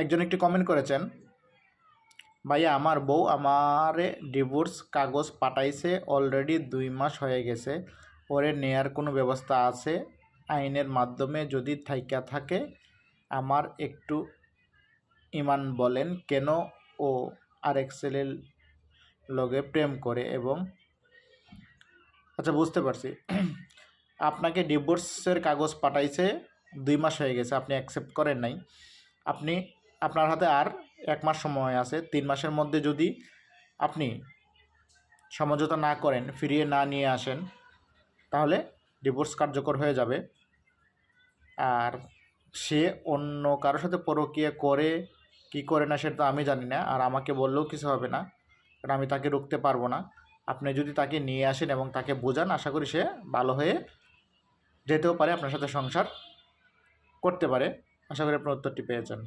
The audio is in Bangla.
একজন একটি কমেন্ট করেছেন, ভাইয়া আমার বউ আমারে ডিভোর্স কাগজ পাঠাইছে, অলরেডি 2 মাস হয়ে গেছে, ওরে নেয়ার কোনো ব্যবস্থা আছে? আইনের মাধ্যমে যদি থাইকা থাকে আমার একটু ইমান বলেন, কেন ও আরেক ছেলের লগে প্রেম করে? এবং আচ্ছা, বুঝতে পারছি। আপনাকে ডিভোর্সের কাগজ পাঠাইছে, 2 মাস হয়ে গেছে, আপনি অ্যাকসেপ্ট করেন নাই। আপনার হাতে আর 1 মাস সময় আছে। 3 মাসের মধ্যে যদি আপনি সমঝোতা না করেন, ফিরিয়ে না নিয়ে আসেন, তাহলে ডিভোর্স কার্যকর হয়ে যাবে। আর সে অন্য কারোর সাথে পরকীয়া করে কি করে না সেটা তো আমি জানি না, আর আমাকে বললেও কিছু হবে না, কারণ আমি তাকে রুখতে পারবো না। আপনি যদি তাকে নিয়ে আসেন এবং তাকে বোঝান, আশা করি সে ভালো হয়ে যেতেও পারে, আপনার সাথে সংসার করতে পারে। আশা করি আপনার উত্তরটি পেয়েছেন।